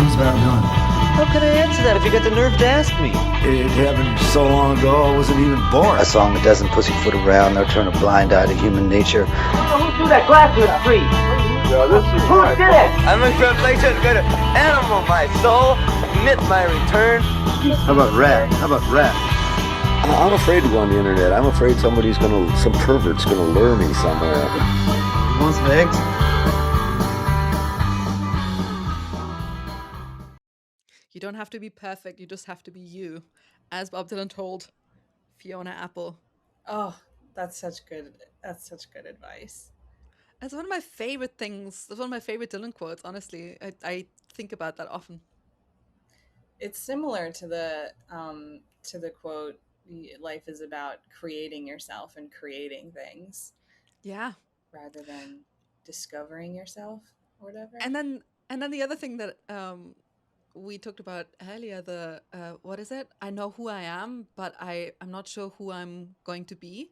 How's that done? How could I answer that if you got the nerve to ask me? It happened so long ago, I wasn't even born. A song that doesn't pussyfoot around nor turn a blind eye to human nature. Who threw that glass with free? Who did it? I'm a translation to animal my soul, admit my return. How about rap? I'm afraid to go on the internet. I'm afraid some pervert's gonna lure me somewhere. You want some eggs? You don't have to be perfect. You just have to be you, as Bob Dylan told Fiona Apple. Oh, that's such good advice. That's one of my favorite things. That's one of my favorite Dylan quotes. Honestly, I think about that often. It's similar to the quote, "Life is about creating yourself and creating things." Yeah. Rather than discovering yourself or whatever. And then the other thing that we talked about earlier, the what is it? I know who I am, but I'm not sure who I'm going to be.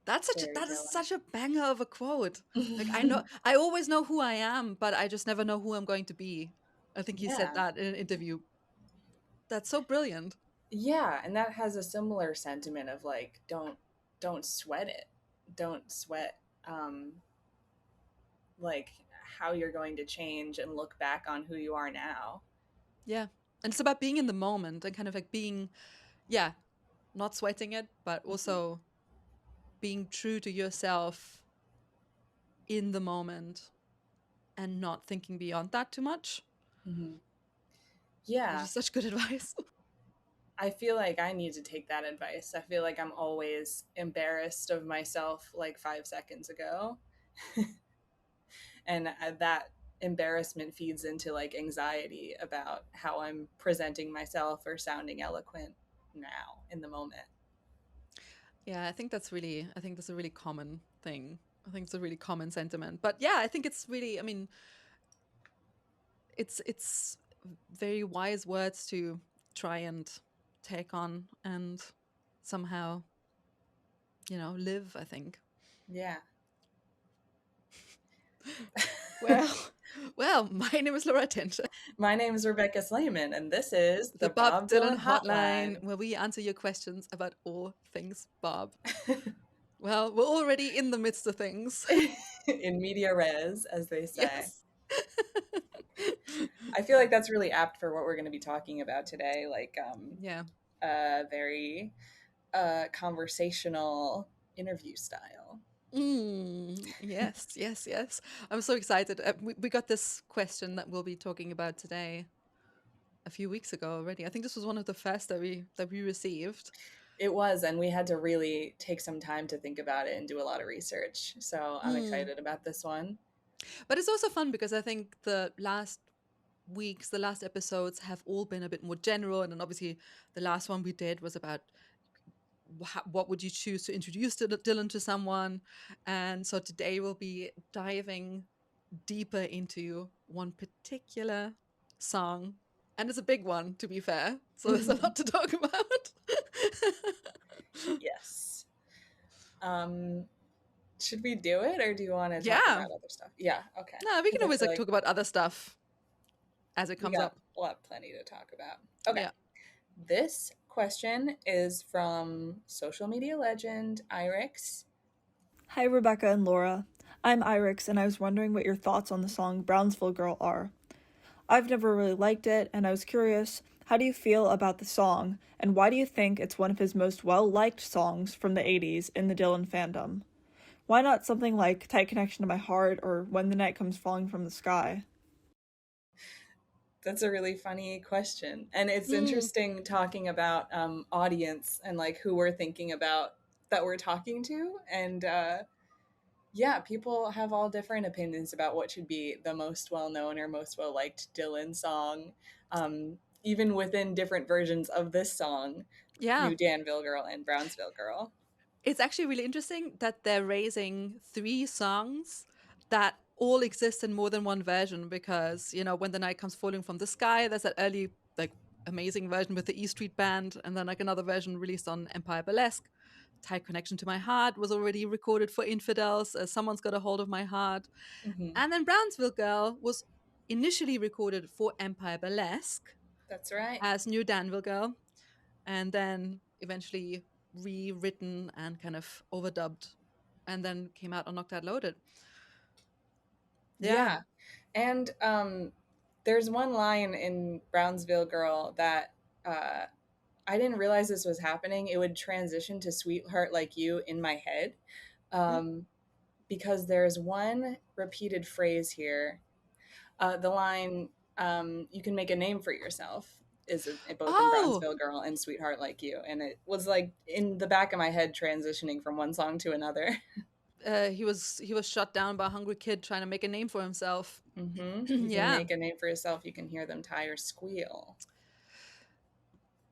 That is such a banger of a quote. Like I always know who I am, but I just never know who I'm going to be. I think he said that in an interview. That's so brilliant. Yeah, and that has a similar sentiment of like, don't sweat it. Don't sweat like how you're going to change and look back on who you are now. Yeah. And it's about being in the moment and kind of like being, not sweating it, but also being true to yourself in the moment and not thinking beyond that too much. Yeah. Which is such good advice. I feel like I need to take that advice. I feel like I'm always embarrassed of myself like 5 seconds ago. And that embarrassment feeds into like anxiety about how I'm presenting myself or sounding eloquent now in the moment. Yeah, I think that's a really common thing. I think it's a really common sentiment. But yeah, I think it's really, I mean, it's very wise words to try and take on and somehow, live, I think. Yeah. Well, my name is Laura Tinter. My name is Rebecca Slayman, and this is the Bob Dylan Hotline, where we answer your questions about all things Bob. Well, we're already in the midst of things. In media res, as they say. Yes. I feel like that's really apt for what we're going to be talking about today. Like, very conversational interview style. Yes. I'm so excited. We got this question that we'll be talking about today a few weeks ago already. I think this was one of the first that we received. It was, and we had to really take some time to think about it and do a lot of research. So I'm excited about this one. But it's also fun because I think the last episodes have all been a bit more general. And then obviously the last one we did was about what would you choose to introduce Dylan to someone. And so today we'll be diving deeper into one particular song. And it's a big one, to be fair. So there's a lot to talk about. Yes. Should we do it, or do you want to talk about other stuff? Yeah, okay. No, we can always talk about other stuff as it comes up. We'll have plenty to talk about. Okay. Yeah. This question is from social media legend Irix. Hi, Rebecca and Laura. I'm Irix, and I was wondering what your thoughts on the song Brownsville Girl are. I've never really liked it, and I was curious, how do you feel about the song, and why do you think it's one of his most well-liked songs from the 80s in the Dylan fandom? Why not something like Tight Connection to My Heart or When the Night Comes Falling from the Sky? That's a really funny question. And it's interesting talking about audience and like who we're thinking about that we're talking to. And people have all different opinions about what should be the most well-known or most well-liked Dylan song. Even within different versions of this song, New Danville Girl and Brownsville Girl. It's actually really interesting that they're raising 3 songs that all exist in more than one version, because, When the Night Comes Falling from the Sky, there's that early, like, amazing version with the E Street Band, and then, like, another version released on Empire Burlesque. Tight Connection to My Heart was already recorded for Infidels, Someone's Got a Hold of My Heart. And then Brownsville Girl was initially recorded for Empire Burlesque. That's right. As New Danville Girl, and then eventually rewritten and kind of overdubbed, and then came out on Knocked Out Loaded. Yeah. And there's one line in Brownsville Girl that I didn't realize this was happening. It would transition to Sweetheart Like You in my head. Because there's one repeated phrase here. The line, you can make a name for yourself, is both in Brownsville Girl and Sweetheart Like You. And it was like in the back of my head transitioning from one song to another. He was shut down by a hungry kid trying to make a name for himself. Mm-hmm. You can make a name for yourself. You can hear them tires squeal.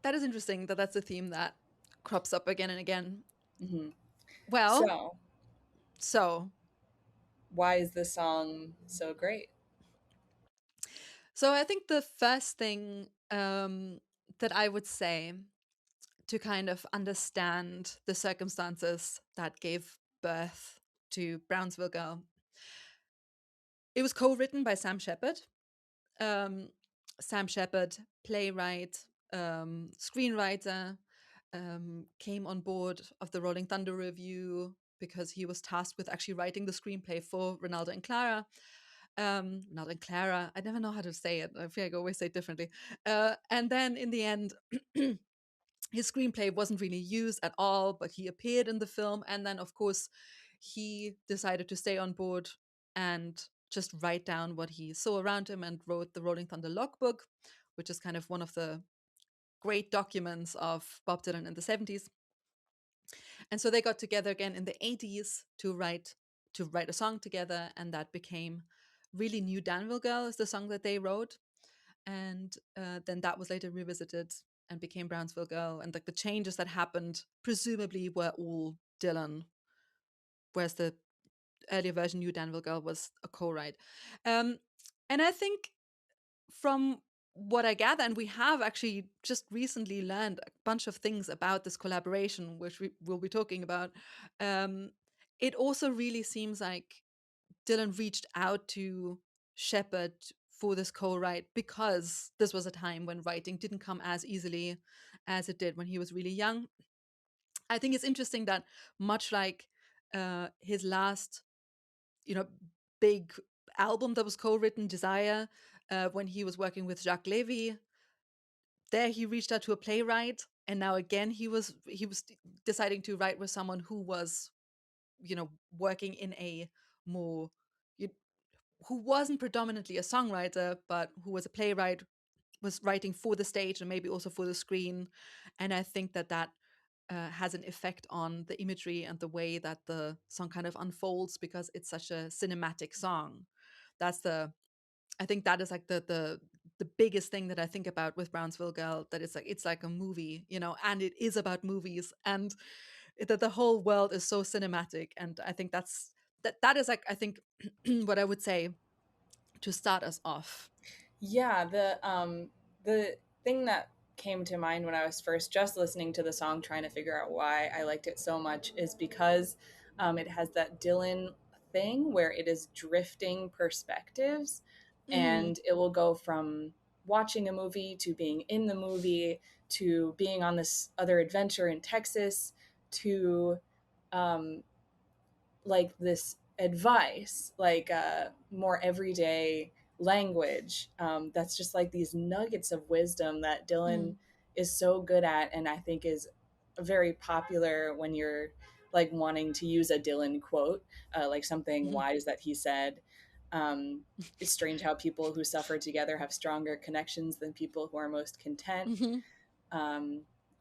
That is interesting that that's a theme that crops up again and again. Mm-hmm. Well, so why is this song so great? So I think the first thing that I would say to kind of understand the circumstances that gave birth to Brownsville Girl, it was co-written by Sam Shepard. Sam Shepard, playwright, screenwriter, came on board of the Rolling Thunder Review because he was tasked with actually writing the screenplay for Ronaldo and Clara. Not in Clara. I never know how to say it. I feel like I always say it differently. And then in the end, his screenplay wasn't really used at all, but he appeared in the film. And then, of course, he decided to stay on board and just write down what he saw around him and wrote the Rolling Thunder logbook, which is kind of one of the great documents of Bob Dylan in the 70s. And so they got together again in the 80s to write a song together, and that became really New Danville Girl is the song that they wrote. And then that was later revisited and became Brownsville Girl. And like the changes that happened presumably were all Dylan, whereas the earlier version, New Danville Girl, was a co-write. And I think from what I gather, and we have actually just recently learned a bunch of things about this collaboration, which we will be talking about, it also really seems like Dylan reached out to Shepard for this co-write because this was a time when writing didn't come as easily as it did when he was really young. I think it's interesting that much like his last, big album that was co-written, Desire, when he was working with Jacques Levy, there he reached out to a playwright, and now again he was deciding to write with someone who was, working in a more who wasn't predominantly a songwriter, but who was a playwright, was writing for the stage and maybe also for the screen. And I think that has an effect on the imagery and the way that the song kind of unfolds because it's such a cinematic song. I think that is like the biggest thing that I think about with Brownsville Girl, that it's like a movie, and it is about movies, and that the whole world is so cinematic. And I think that is like, I think what I would say to start us off. Yeah, the thing that came to mind when I was first just listening to the song, trying to figure out why I liked it so much, is because it has that Dylan thing where it is drifting perspectives, and it will go from watching a movie to being in the movie to being on this other adventure in Texas to like this advice, like more everyday language, that's just like these nuggets of wisdom that Dylan is so good at, and I think is very popular when you're like wanting to use a Dylan quote, like something wise that he said. It's strange how people who suffer together have stronger connections than people who are most content.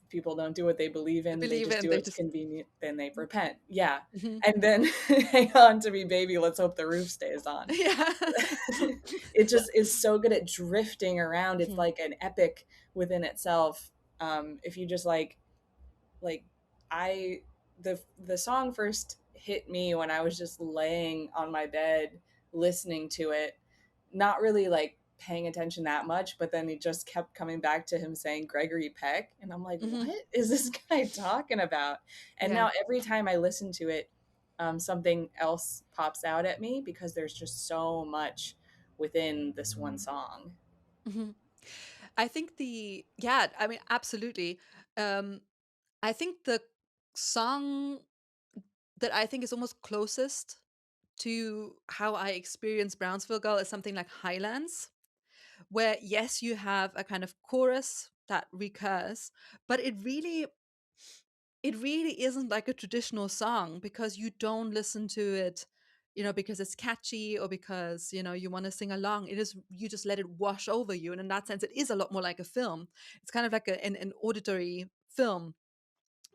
People don't do what they believe in, they just do what's convenient, then they repent. Yeah. And then hang on to me, baby, let's hope the roof stays on. Yeah. It just is so good at drifting around. It's like an epic within itself. If you just the song first hit me when I was just laying on my bed listening to it, not really like paying attention that much, but then it just kept coming back to him saying Gregory Peck, and I'm like, what is this guy talking about? And now every time I listen to it, something else pops out at me because there's just so much within this one song. Mm-hmm. I think absolutely. I think the song that I think is almost closest to how I experience Brownsville Girl is something like Highlands, where yes, you have a kind of chorus that recurs, but it really isn't like a traditional song, because you don't listen to it, because it's catchy or because, you want to sing along. It is, you just let it wash over you. And in that sense, it is a lot more like a film. It's kind of like an auditory film.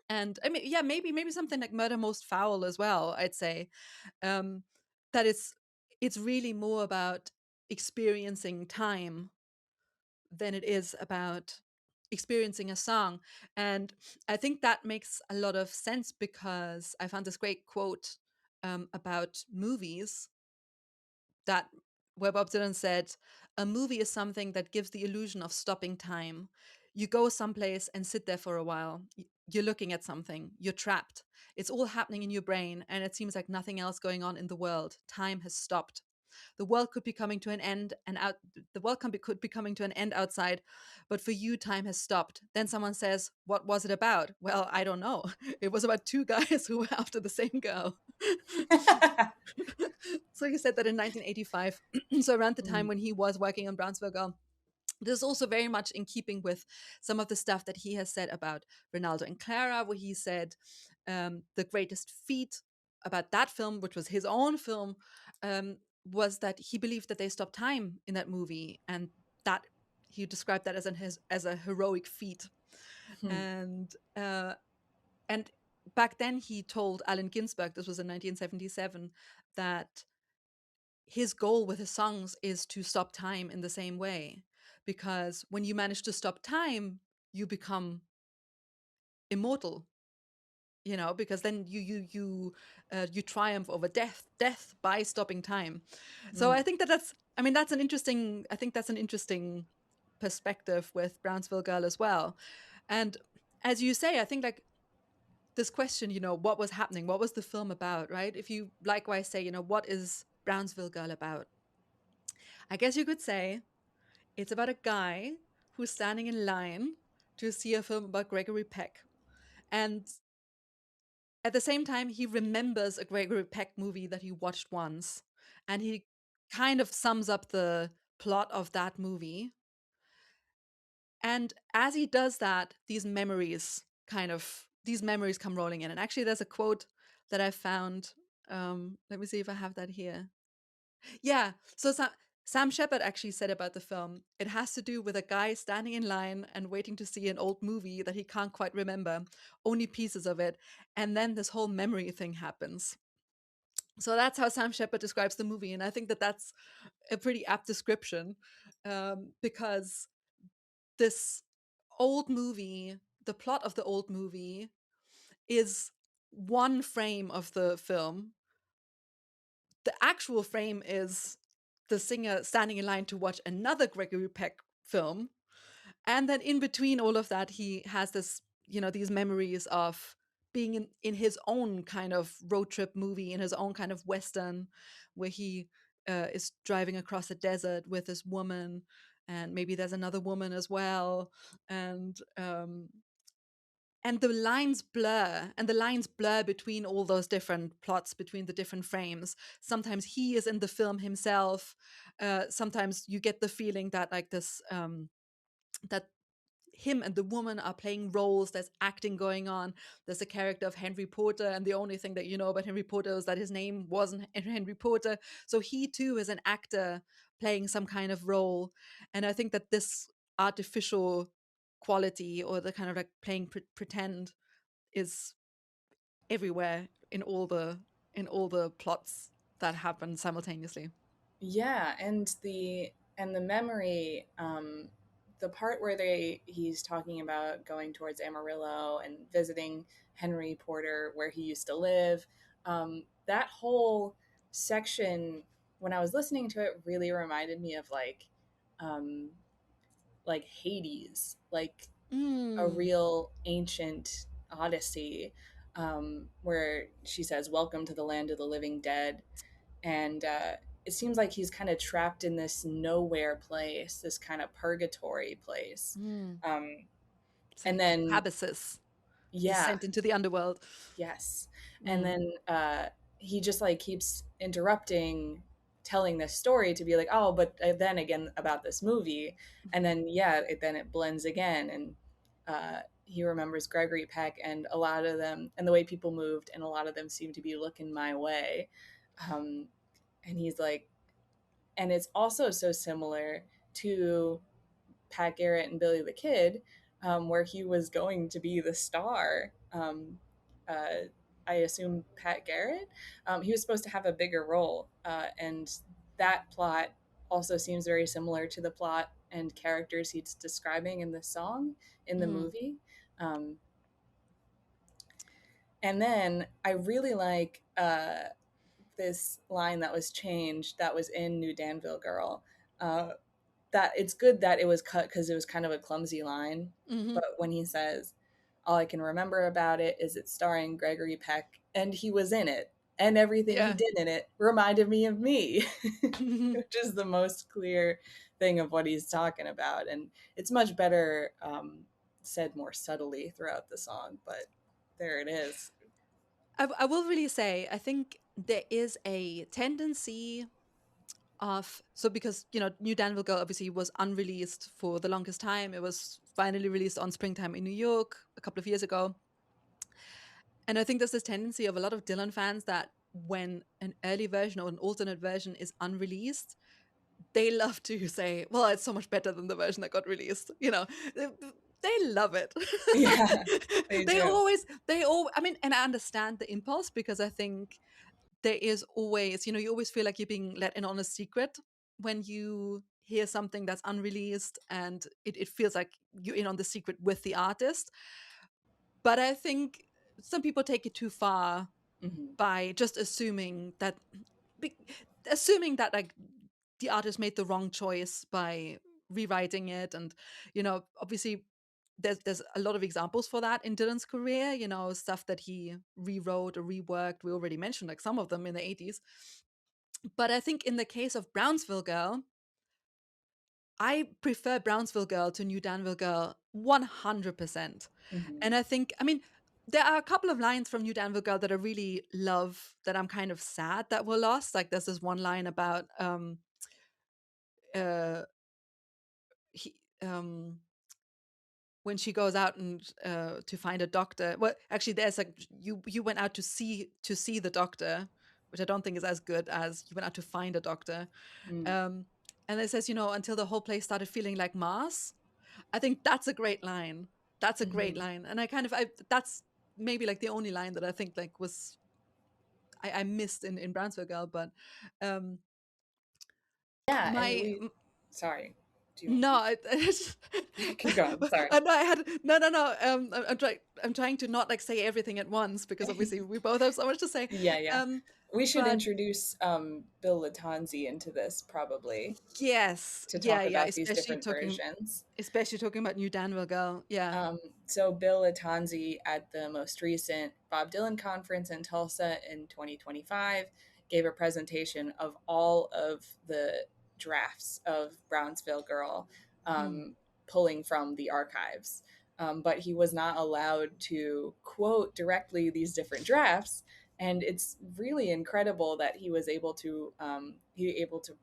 And I mean, yeah, maybe something like Murder Most Foul as well, I'd say. Um, that it's really more about experiencing time than it is about experiencing a song. And I think that makes a lot of sense, because I found this great quote about movies, that where Bob Dylan said, "A movie is something that gives the illusion of stopping time. You go someplace and sit there for a while. You're looking at something. You're trapped. It's all happening in your brain, and it seems like nothing else going on in the world. Time has stopped. The world could be coming to an end, and out the world could be coming to an end outside, but for you, time has stopped." Then someone says, "What was it about?" Well, I don't know. It was about two guys who were after the same girl. So he said that in 1985, so around the time when he was working on Brownsville Girl. This is also very much in keeping with some of the stuff that he has said about Ronaldo and Clara, where he said the greatest feat about that film, which was his own film, was that he believed that they stopped time in that movie, and that he described that as a heroic feat. And back then he told Allen Ginsberg, this was in 1977, that his goal with his songs is to stop time in the same way, because when you manage to stop time, you become immortal, because then you triumph over death by stopping time. So I think that's an interesting perspective with Brownsville Girl as well. And as you say, I think like this question, what was happening, what was the film about, right? If you likewise say, what is Brownsville Girl about, I guess you could say it's about a guy who's standing in line to see a film about Gregory Peck. And at the same time, he remembers a Gregory Peck movie that he watched once. And he kind of sums up the plot of that movie. And as he does that, these memories come rolling in. And actually, there's a quote that I found. Let me see if I have that here. Yeah. So Sam Shepard actually said about the film, it has to do with a guy standing in line and waiting to see an old movie that he can't quite remember, only pieces of it. And then this whole memory thing happens. So that's how Sam Shepard describes the movie. And I think that that's a pretty apt description, because this old movie, the plot of the old movie, is one frame of the film. The actual frame is the singer standing in line to watch another Gregory Peck film. And then in between all of that, he has these memories of being in his own kind of road trip movie, in his own kind of Western, where he is driving across the desert with this woman. And maybe there's another woman as well. And the lines blur between all those different plots, between the different frames. Sometimes he is in the film himself. Sometimes you get the feeling that like this that him and the woman are playing roles. There's acting going on. There's a character of Henry Porter, and the only thing that you know about Henry Porter is that his name wasn't Henry Porter. So he too is an actor playing some kind of role. And I think that this artificial quality, or the kind of like playing pretend, is everywhere in all the plots that happen simultaneously. Yeah, and the memory, the part where he's talking about going towards Amarillo and visiting Henry Porter where he used to live, that whole section, when I was listening to it, really reminded me of um, like Hades, like a real ancient Odyssey, where she says, "Welcome to the land of the living dead." And it seems like he's kind of trapped in this nowhere place, this kind of purgatory place. And then abysses, yeah, descent into the underworld. yes. And then he just like keeps interrupting telling this story to be like, oh, but then again about this movie. And then then it blends again, and he remembers Gregory Peck and a lot of them and the way people moved, and a lot of them seem to be looking my way. And he's like, and it's also so similar to Pat Garrett and Billy the Kid, where he was going to be the star. I assume Pat Garrett. He was supposed to have a bigger role, and that plot also seems very similar to the plot and characters he's describing in the song in the movie. And then I really like this line that was changed that was in New Danville Girl. That it's good that it was cut because it was kind of a clumsy line. But when he says, all I can remember about it is it's starring Gregory Peck, and he was in it, and everything he did in it reminded me of me, which is the most clear thing of what he's talking about. And it's much better said more subtly throughout the song, but there it is. I will really say, I think there is a tendency of, so because, New Danville Girl obviously was unreleased for the longest time. It was finally released on Springtime in New York a couple of years ago. And I think there's this tendency of a lot of Dylan fans that when an early version or an alternate version is unreleased, they love to say, well, it's so much better than the version that got released. They love it. Yeah, they always, I mean, and I understand the impulse, because I think there is always, you always feel like you're being let in on a secret when you hear something that's unreleased, and it feels like you're in on the secret with the artist. But I think some people take it too far by just assuming that like the artist made the wrong choice by rewriting it. And obviously there's a lot of examples for that in Dylan's career, stuff that he rewrote or reworked. We already mentioned like some of them in the 80s. But I think in the case of Brownsville Girl, I prefer Brownsville Girl to New Danville Girl 100%. And I think, I mean, there are a couple of lines from New Danville Girl that I really love, that I'm kind of sad that were lost. Like there's this one line about when she goes out and to find a doctor. Well, actually, there's like you went out to see the doctor, which I don't think is as good as you went out to find a doctor. And it says, until the whole place started feeling like Mars. I think that's a great line. That's a great line, and that's maybe like the only line that I think like was I missed in Brownsville Girl. But sorry. No, I keep going. Sorry. No, I had no. I'm trying to not like say everything at once, because obviously we both have so much to say. Yeah. We should introduce Bill Latanzi into this, probably. Yes. To talk about these different versions. Especially talking about New Danville Girl. Yeah. So Bill Latanzi at the most recent Bob Dylan conference in Tulsa in 2025 gave a presentation of all of the drafts of Brownsville Girl, pulling from the archives. But he was not allowed to quote directly these different drafts. And it's really incredible that he was able to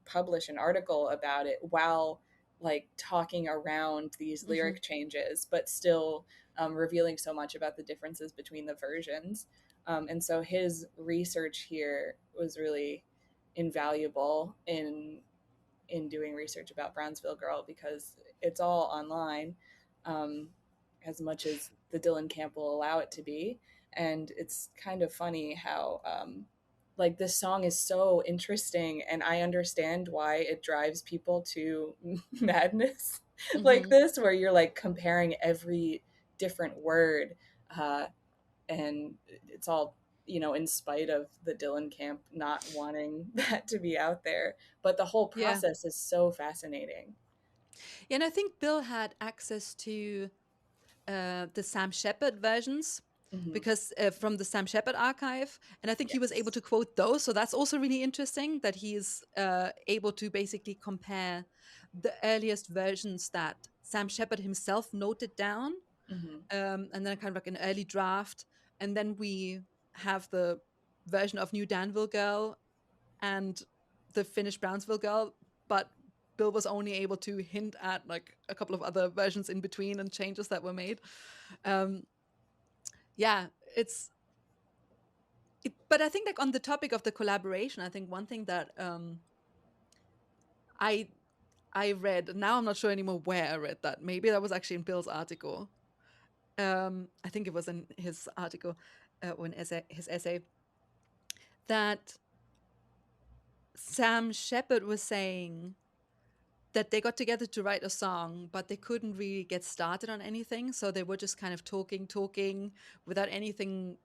publish an article about it while like talking around these lyric changes, but still revealing so much about the differences between the versions. And so his research here was really invaluable in doing research about Brownsville Girl, because it's all online, as much as the Dylan camp will allow it to be. And it's kind of funny how like this song is so interesting, and I understand why it drives people to madness like this, where you're like comparing every different word, and it's all in spite of the Dylan camp not wanting that to be out there. But the whole process is so fascinating. Yeah, and I think Bill had access to the Sam Shepard versions. because from the Sam Shepard archive, and I think he was able to quote those. So that's also really interesting that he's able to basically compare the earliest versions that Sam Shepard himself noted down, and then kind of like an early draft, and then we have the version of New Danville Girl and the finished Brownsville Girl, but Bill was only able to hint at like a couple of other versions in between and changes that were made. Yeah, but I think like on the topic of the collaboration, I think one thing that I read, now I'm not sure anymore where I read that. Maybe that was actually in Bill's article. I think it was in his article or his essay, that Sam Shepard was saying that they got together to write a song, but they couldn't really get started on anything. So they were just kind of talking without anything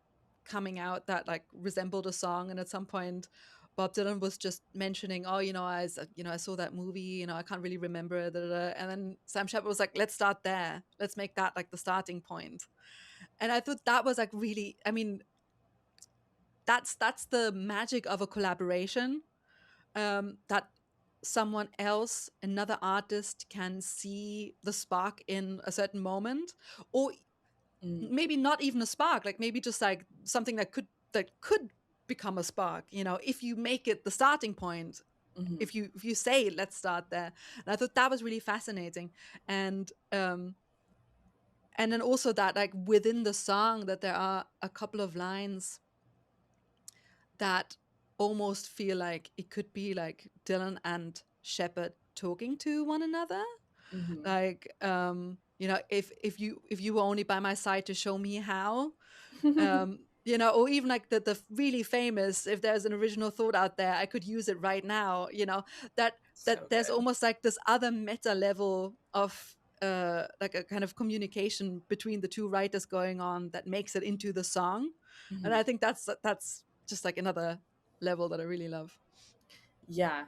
coming out that like resembled a song. And at some point, Bob Dylan was just mentioning, oh, I saw that movie, I can't really remember it. And then Sam Shepard was like, let's start there. Let's make that like the starting point. And I thought that was like really, I mean, that's the magic of a collaboration, that someone else, another artist, can see the spark in a certain moment, or maybe not even a spark, like maybe just like something that could become a spark, if you make it the starting point. If you say let's start there. And I thought that was really fascinating. And then also that like within the song that there are a couple of lines that almost feel like it could be like Dylan and Shepard talking to one another. Like, if you were only by my side to show me how, or even like the really famous, if there's an original thought out there, I could use it right now, that there's good. almost like this other meta level of like a kind of communication between the two writers going on that makes it into the song. And I think that's just like another level that I really love. Yeah.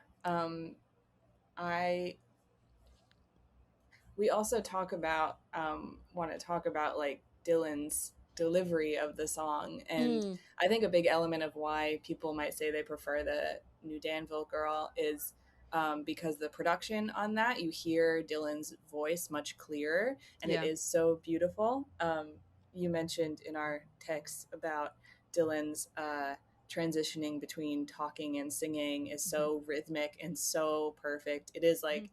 We also want to talk about like Dylan's delivery of the song. And I think a big element of why people might say they prefer the New Danville Girl is because the production on that, you hear Dylan's voice much clearer, and it is so beautiful. You mentioned in our text about Dylan's transitioning between talking and singing is so rhythmic and so perfect. It is like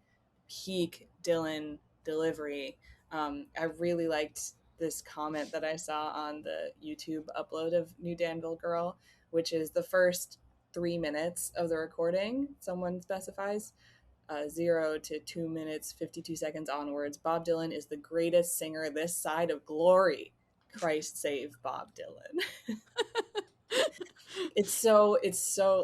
peak Dylan delivery. I really liked this comment that I saw on the YouTube upload of New Danville Girl, which is the first 3 minutes of the recording. Someone specifies 0 to 2 minutes 52 seconds onwards. Bob Dylan is the greatest singer this side of glory. Christ save Bob Dylan. It's so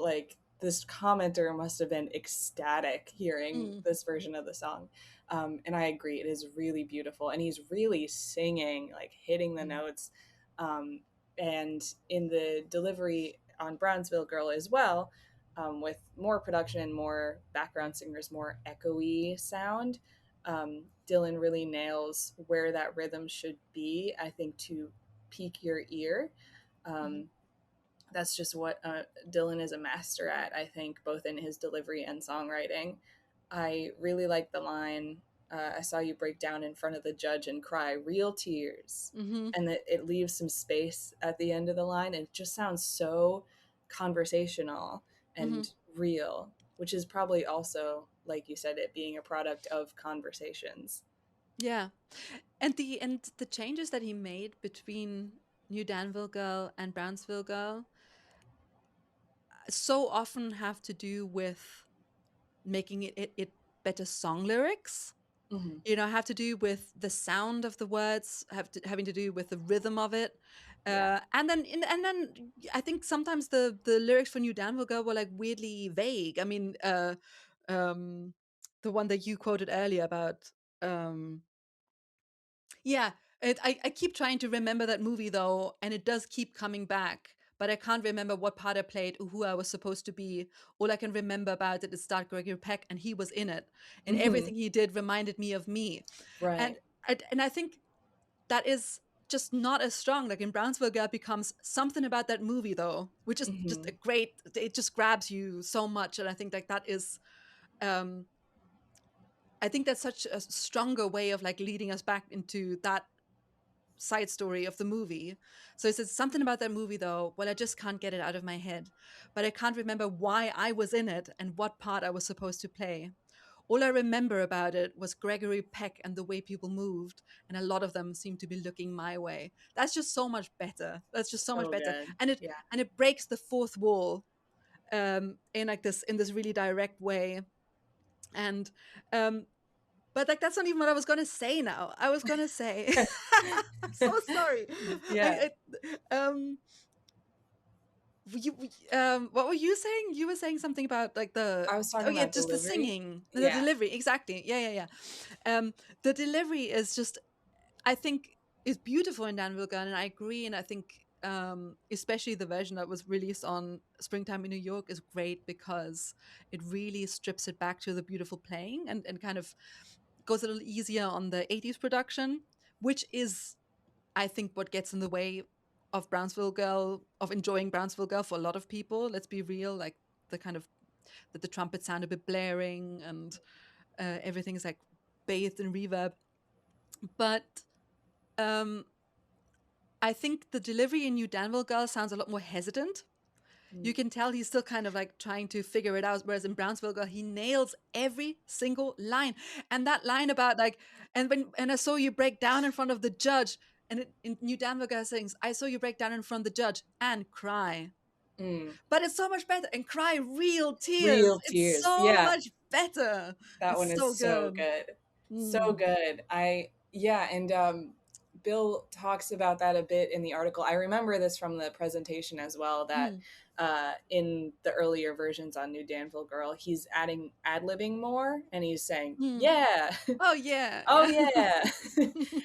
like, this commenter must have been ecstatic hearing this version of the song. And I agree, it is really beautiful, and he's really singing, like hitting the notes. And in the delivery on Brownsville Girl as well, with more production and more background singers, more echoey sound, Dylan really nails where that rhythm should be, I think, to pique your ear. That's just what Dylan is a master at, I think, both in his delivery and songwriting. I really like the line, I saw you break down in front of the judge and cry real tears. And that it leaves some space at the end of the line. It just sounds so conversational and real, which is probably also, like you said, it being a product of conversations. Yeah. And the changes that he made between New Danville Girl and Brownsville Girl so often have to do with making it better song lyrics. Have to do with the sound of the words, having to do with the rhythm of it. And then I think sometimes the lyrics for New Danville Girl were like weirdly vague. I mean, the one that you quoted earlier about I keep trying to remember that movie though, and it does keep coming back, but I can't remember what part I played or who I was supposed to be. All I can remember about it is that Gregory Peck, and he was in it, and everything he did reminded me of me. Right. And I think that is just not as strong. Like in Brownsville Girl becomes something about that movie though, which is just a great, it just grabs you so much. And I think like that is, I think that's such a stronger way of like leading us back into that side story of the movie. So it's something about that movie though, well, I just can't get it out of my head, but I can't remember why I was in it and what part I was supposed to play. All I remember about it was Gregory Peck and the way people moved, and a lot of them seemed to be looking my way. That's just so much better. That's just so much better, good. and it breaks the fourth wall, in like this, in this really direct way. And but like that's not even what I was gonna say now. I was gonna say, so sorry. Yeah. What were you saying? You were saying something about like the, I was talking about just delivery. the singing, the Yeah. delivery. Exactly. Yeah. The delivery is just, I think, is beautiful in Danville Girl, and I agree. And I think, especially the version that was released on Springtime in New York is great because it really strips it back to the beautiful playing and kind of goes a little easier on the 80s production, which is, I think, what gets in the way of Brownsville Girl, of enjoying Brownsville Girl for a lot of people. Let's be real, like the kind of that the trumpets sound a bit blaring and everything is like bathed in reverb. But I think the delivery in New Danville Girl sounds a lot more hesitant. You can tell he's still kind of like trying to figure it out. Whereas in Brownsville Girl, he nails every single line. And that line about like, and I saw you break down in front of the judge. And in New Danville Girl sings, I saw you break down in front of the judge and cry. But it's so much better, and cry real tears. Real It's tears. so Yeah. much better. That one is so good. So good. And Bill talks about that a bit in the article. I remember this from the presentation as well, that in the earlier versions on New Danville Girl, he's adding ad-libbing more, and he's saying, yeah. Oh, yeah. Oh, yeah.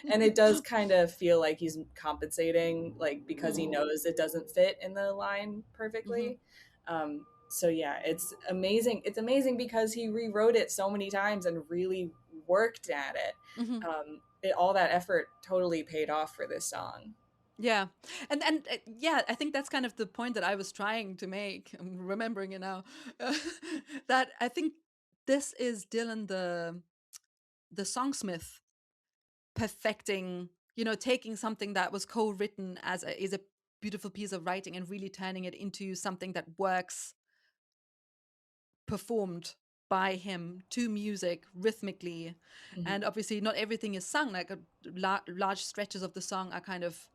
And it does kind of feel like he's compensating, like, because he knows it doesn't fit in the line perfectly. So yeah, it's amazing. It's amazing because he rewrote it so many times and really worked at it. All that effort totally paid off for this song. Yeah. And yeah, I think that's kind of the point that I was trying to make. I'm remembering it now. That I think this is Dylan the songsmith perfecting, taking something that was co-written is a beautiful piece of writing and really turning it into something that works performed by him to music rhythmically. And obviously not everything is sung, like large stretches of the song are kind of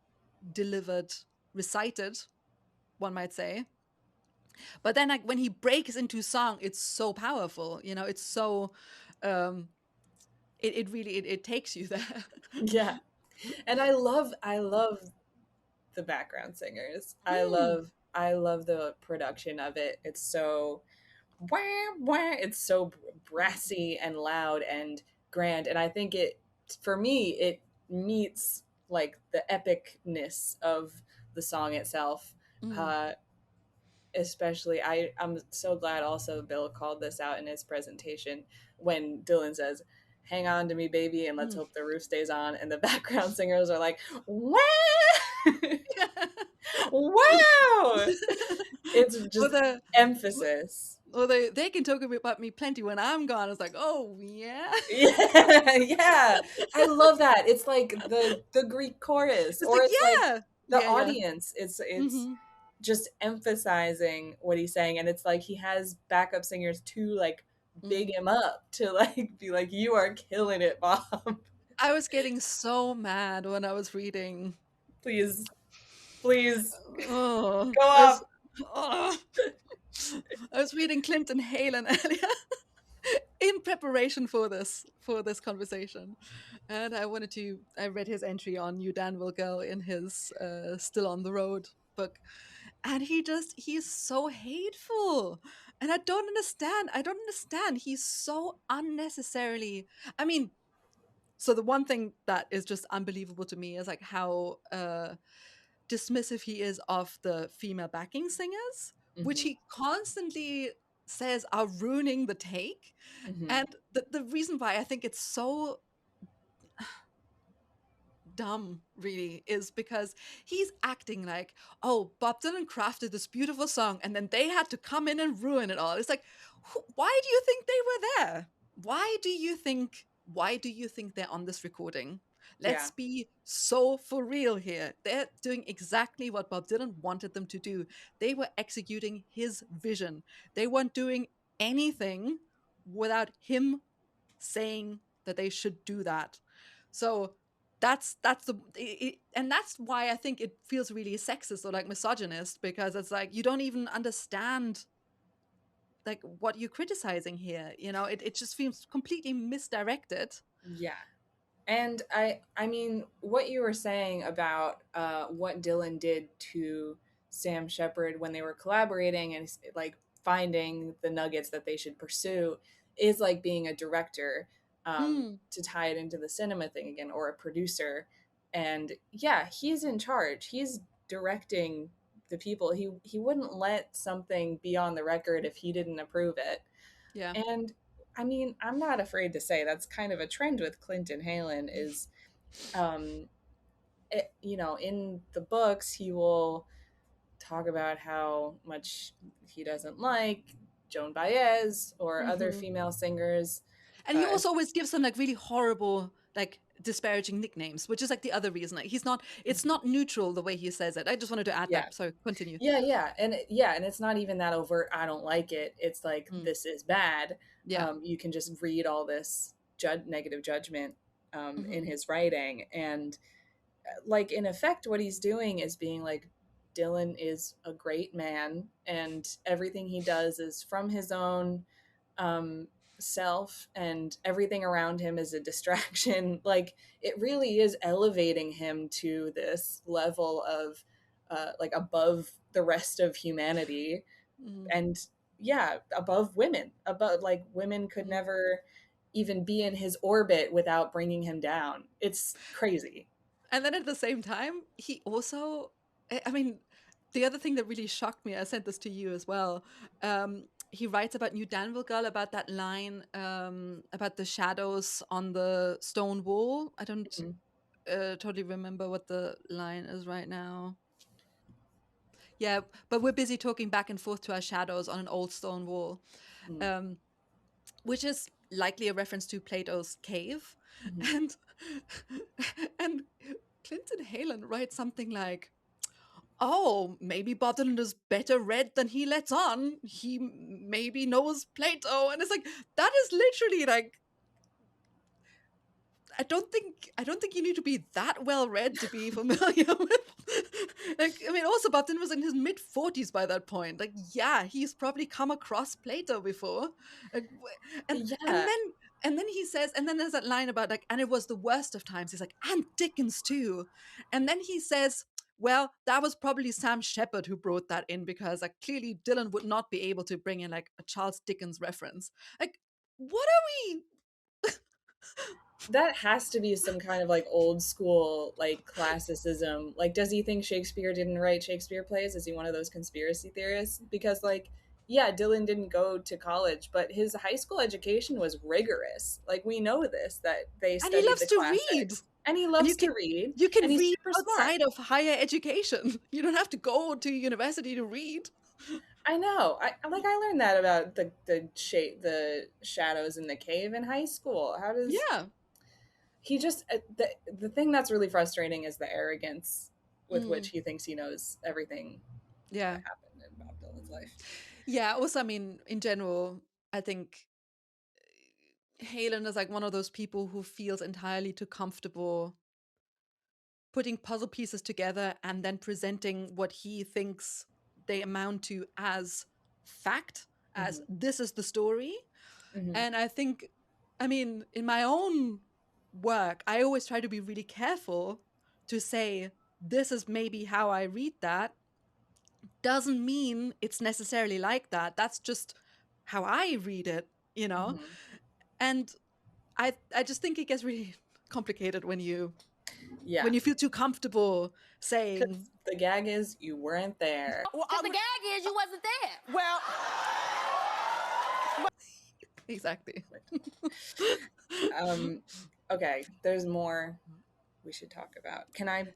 delivered, recited, one might say. But then like when he breaks into song, it's so powerful, it's so it really it takes you there. Yeah. And I love the background singers. I love the production of it. It's so it's so brassy and loud and grand, and I think for me it meets like the epicness of the song itself. Especially I'm so glad also Bill called this out in his presentation when Dylan says, hang on to me baby and let's hope the roof stays on, and the background singers are like, wow. Wow. It's just the emphasis. Well, they can talk about me plenty when I'm gone. It's like, oh yeah. Yeah. I love that. It's like the Greek chorus, or it's like the audience. It's just emphasizing what he's saying, and it's like he has backup singers to like big him up, to like be like, you are killing it, Bob. I was getting so mad when I was reading. Please go up. I was reading Clinton Halen earlier in preparation for this conversation, and I read his entry on New Danville Girl in his Still on the Road book, and he's so hateful, and I don't understand. He's so unnecessarily, I mean, so the one thing that is just unbelievable to me is like how dismissive he is of the female backing singers, which he constantly says are ruining the take. And the reason why I think it's so dumb, really, is because he's acting like, oh, Bob Dylan crafted this beautiful song and then they had to come in and ruin it all. It's like, why do you think they were there? Why do you think they're on this recording? Let's be so for real here. They're doing exactly what Bob Dylan wanted them to do. They were executing his vision. They weren't doing anything without him saying that they should do that. So that's and that's why I think it feels really sexist or like misogynist, because it's like you don't even understand like what you're criticizing here. It just feels completely misdirected. Yeah. And I mean, what you were saying about what Dylan did to Sam Shepard when they were collaborating and like finding the nuggets that they should pursue is like being a director, to tie it into the cinema thing again, or a producer. And yeah, he's in charge. He's directing the people. He wouldn't let something be on the record if he didn't approve it. Yeah. And I mean, I'm not afraid to say that's kind of a trend with Clinton Halen is, in the books, he will talk about how much he doesn't like Joan Baez or other female singers. And he also always gives them like really horrible, like disparaging nicknames, which is like the other reason. Like it's not neutral the way he says it. I just wanted to add that. So continue. Yeah. And it's not even that overt, I don't like it. It's like, this is bad. Yeah. You can just read all this negative judgment in his writing. And like, in effect, what he's doing is being like, Dylan is a great man and everything he does is from his own self, and everything around him is a distraction. Like, it really is elevating him to this level of like above the rest of humanity. And above women, above, like, women could never even be in his orbit without bringing him down. It's crazy. And then at the same time, he also, I mean, the other thing that really shocked me, I sent this to you as well. He writes about New Danville Girl, about that line about the shadows on the stone wall. I don't totally remember what the line is right now. Yeah, but we're busy talking back and forth to our shadows on an old stone wall, which is likely a reference to Plato's cave. And Clinton Halen writes something like, oh, maybe Bob Dylan is better read than he lets on. He maybe knows Plato. And it's like, that is literally like, I don't think you need to be that well read to be familiar with. Like, I mean, also Bob Dylan was in his mid-40s by that point. Like, yeah, he's probably come across Plato before. Like, and then he says, and then there's that line about like, and it was the worst of times. He's like, and Dickens too. And then he says, well, that was probably Sam Shepard who brought that in, because like clearly Dylan would not be able to bring in like a Charles Dickens reference. Like, what are we? That has to be some kind of like old school like classicism. Like, does he think Shakespeare didn't write Shakespeare plays? Is he one of those conspiracy theorists? Because like, yeah, Dylan didn't go to college, but his high school education was rigorous. Like, we know this, that they studied, and he loves the to classics. Read. And he loves to read. You can read outside of higher education. You don't have to go to university to read. I know. I learned that about the shadows in the cave in high school. How does he just the thing that's really frustrating is the arrogance with which he thinks he knows everything that happened in Bob Dylan's life. Yeah. Also, I mean, in general, I think Halen is like one of those people who feels entirely too comfortable putting puzzle pieces together and then presenting what he thinks they amount to as fact, as this is the story. And I think, I mean, in my own work, I always try to be really careful to say, this is maybe how I read that. Doesn't mean it's necessarily like that. That's just how I read it, you know? And I just think it gets really complicated when you feel too comfortable saying. The gag is you weren't there. Well, the gag is you wasn't there. Well, exactly. Okay, there's more we should talk about. Can I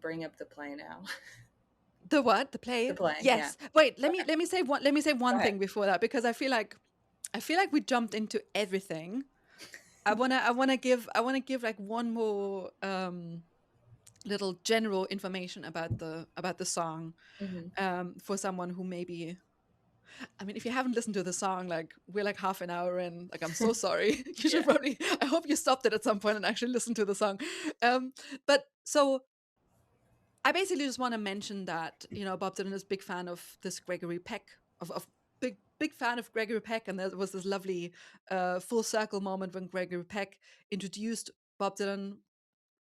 bring up the play now? The what? The play? The play. Yes. Yeah. Wait. Let me say one Go thing before that, because I feel like we jumped into everything. I wanna give like one more little general information about the song, for someone who maybe. I mean, if you haven't listened to the song, like we're like half an hour in, like I'm so sorry. You should probably. I hope you stopped it at some point and actually listened to the song. But so I basically just want to mention that, Bob Dylan is a big fan of this Gregory Peck, of big fan of Gregory Peck, and there was this lovely full circle moment when Gregory Peck introduced Bob Dylan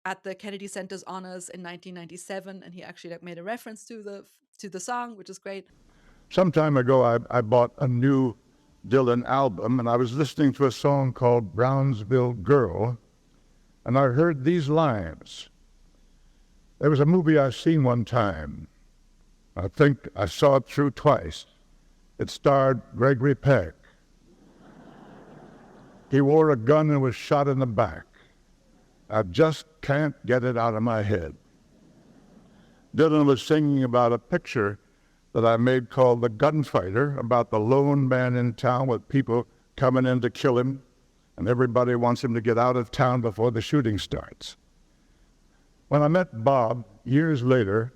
at the Kennedy Center's honors in 1997, and he actually like made a reference to the song, which is great. Some time ago, I bought a new Dylan album, and I was listening to a song called Brownsville Girl, and I heard these lines. There was a movie I seen one time. I think I saw it through twice. It starred Gregory Peck. He wore a gun and was shot in the back. I just can't get it out of my head. Dylan was singing about a picture that I made called The Gunfighter, about the lone man in town with people coming in to kill him, and everybody wants him to get out of town before the shooting starts. When I met Bob years later,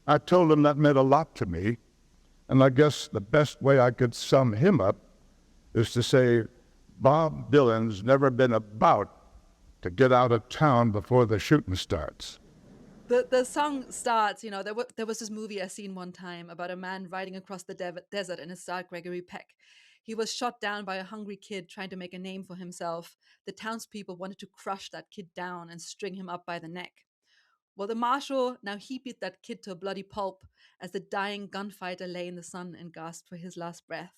I told him that meant a lot to me, and I guess the best way I could sum him up is to say, Bob Dylan's never been about to get out of town before the shooting starts. The song starts, there was this movie I seen one time about a man riding across the desert, and it starred Gregory Peck. He was shot down by a hungry kid trying to make a name for himself. The townspeople wanted to crush that kid down and string him up by the neck. Well, the marshal, now he beat that kid to a bloody pulp as the dying gunfighter lay in the sun and gasped for his last breath.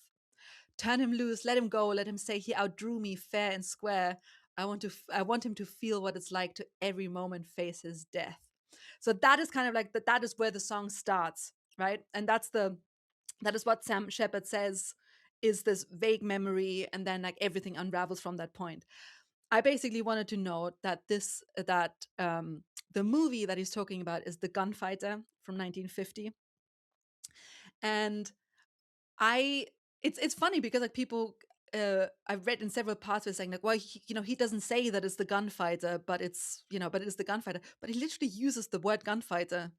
Turn him loose, let him go, let him say he outdrew me fair and square. I want him to feel what it's like to every moment face his death. So that is kind of like that is where the song starts, right? And that is what Sam Shepard says is this vague memory, and then like everything unravels from that point. I basically wanted to note that the movie that he's talking about is The Gunfighter from 1950. And it's funny because like people I've read in several parts where saying like, well, he doesn't say that it's the gunfighter, but it's the gunfighter. But he literally uses the word gunfighter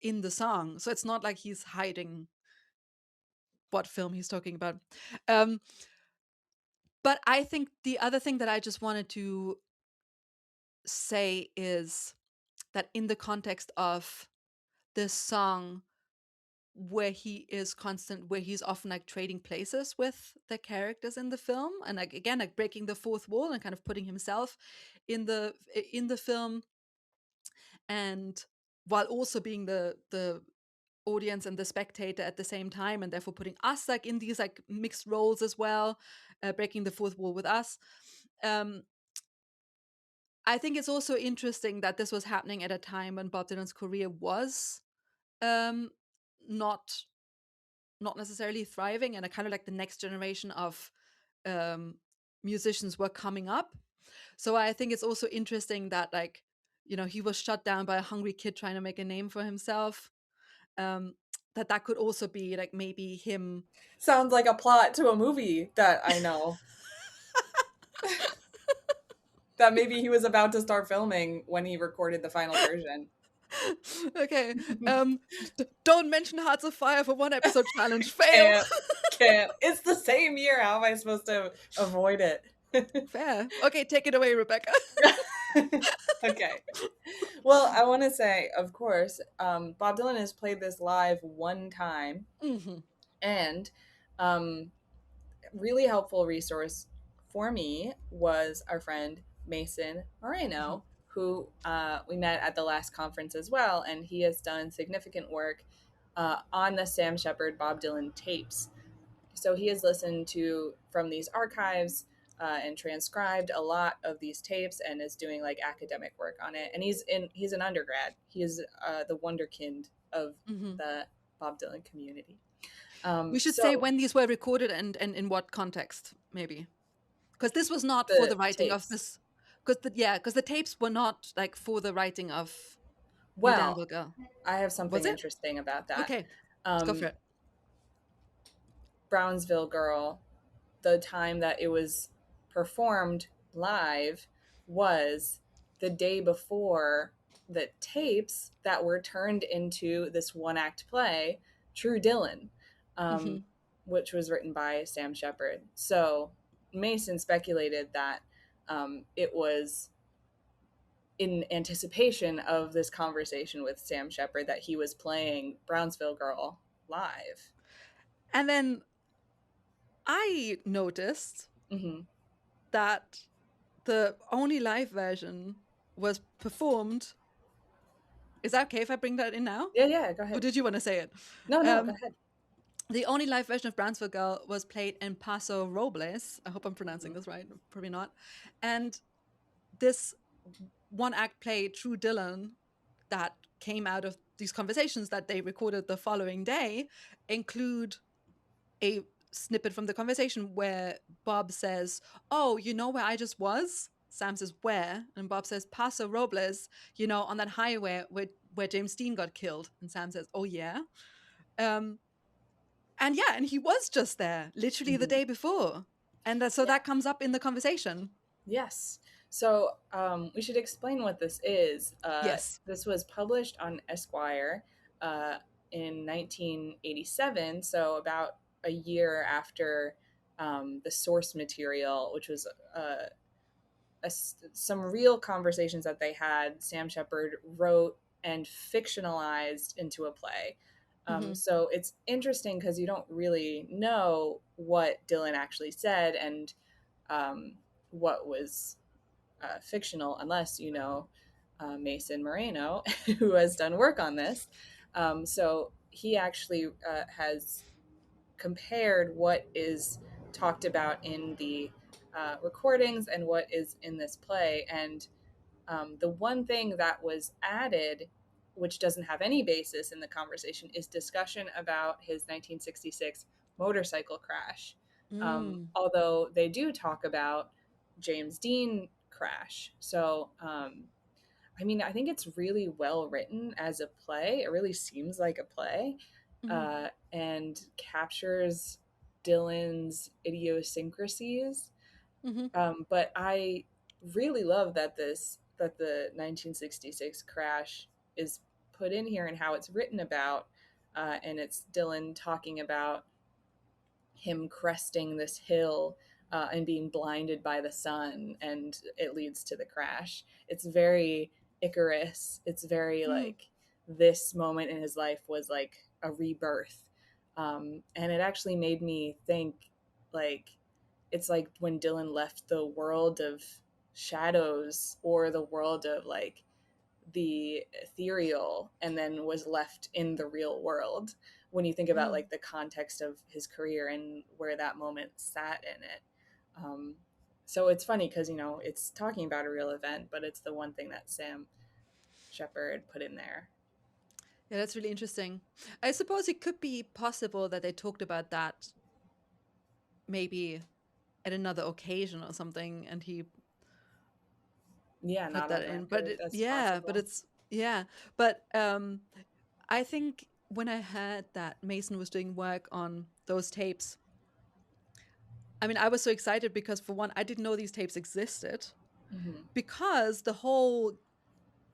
in the song, so it's not like he's hiding what film he's talking about. But I think the other thing that I just wanted to say is that in the context of this song, where he's often like trading places with the characters in the film, and like again like breaking the fourth wall and kind of putting himself in the film, and while also being the audience and the spectator at the same time, and therefore putting us like in these like mixed roles as well, breaking the fourth wall with us. I think it's also interesting that this was happening at a time when Bob Dylan's career was not necessarily thriving, and a kind of like the next generation of musicians were coming up. So I think it's also interesting that like, he was shut down by a hungry kid trying to make a name for himself. That could also be like maybe him. Sounds like a plot to a movie that I know. That maybe he was about to start filming when he recorded the final version. Okay. Don't mention Hearts of Fire for one episode challenge. Fail. Can't. It's the same year. How am I supposed to avoid it? Fair. Okay, take it away, Rebecca. Okay. Well, I want to say, of course, Bob Dylan has played this live one time. Mm-hmm. And really helpful resource for me was our friend Mason Moreno, who we met at the last conference as well, and he has done significant work on the Sam Shepard Bob Dylan tapes. So he has listened to from these archives and transcribed a lot of these tapes, and is doing like academic work on it. And he's an undergrad. He is the wonderkind of the Bob Dylan community. We should say when these were recorded and in what context, maybe, because this was not for the writing tapes. Of this because the tapes were not like for the writing of New Well, Danville Girl. I have something Was it? interesting about that. Okay, let's go for it. Brownsville Girl, the time that it was performed live was the day before the tapes that were turned into this one-act play, True Dylan, which was written by Sam Shepard. So Mason speculated that it was in anticipation of this conversation with Sam Shepard that he was playing Brownsville Girl live. And then I noticed that the only live version was performed. Is that okay if I bring that in now? Yeah, go ahead. Or did you want to say it? No, go ahead. The only live version of Brownsville Girl was played in Paso Robles. I hope I'm pronouncing this right. Probably not. And this one-act play, True Dylan, that came out of these conversations that they recorded the following day, include a snippet from the conversation where Bob says, "Oh, you know where I just was?" Sam says, "Where?" And Bob says, "Paso Robles, on that highway where James Dean got killed." And Sam says, "Oh, yeah." And he was just there, literally the day before. And that comes up in the conversation. Yes. So we should explain what this is. Yes. This was published on Esquire in 1987, so about a year after the source material, which was some real conversations that they had, Sam Shepard wrote and fictionalized into a play. So it's interesting because you don't really know what Dylan actually said and what was fictional unless you know Mason Moreno, who has done work on this. So he actually has compared what is talked about in the recordings and what is in this play. And the one thing that was added, which doesn't have any basis in the conversation, is discussion about his 1966 motorcycle crash. Although they do talk about James Dean crash. So, I mean, I think it's really well written as a play. It really seems like a play and captures Dylan's idiosyncrasies. But I really love that the 1966 crash is put in here and how it's written about. And it's Dylan talking about him cresting this hill and being blinded by the sun, and it leads to the crash. It's very Icarus. It's very like this moment in his life was like a rebirth. And it actually made me think like it's like when Dylan left the world of shadows or the world of like the ethereal and then was left in the real world, when you think about like the context of his career and where that moment sat in it. So it's funny because it's talking about a real event, but it's the one thing that Sam Shepard put in there. Yeah, that's really interesting. I suppose it could be possible that they talked about that maybe at another occasion or something, and he put that in. But I think when I heard that Mason was doing work on those tapes, I mean, I was so excited because, for one, I didn't know these tapes existed, because the whole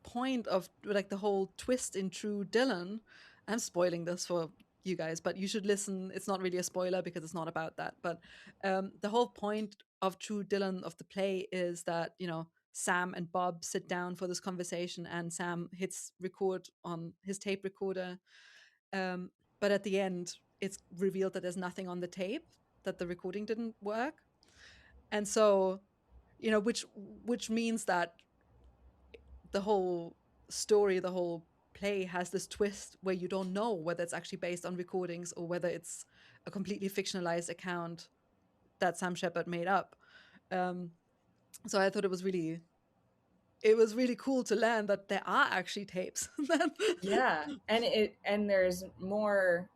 point of like the whole twist in True Dylan, I'm spoiling this for you guys, but you should listen. It's not really a spoiler because it's not about that. But the whole point of True Dylan of the play is that, Sam and Bob sit down for this conversation and Sam hits record on his tape recorder. But at the end, it's revealed that there's nothing on the tape, that the recording didn't work. And so, which means that the whole story, the whole play has this twist where you don't know whether it's actually based on recordings or whether it's a completely fictionalized account that Sam Shepard made up. So I thought it was really cool to learn that there are actually tapes. Yeah, and there's more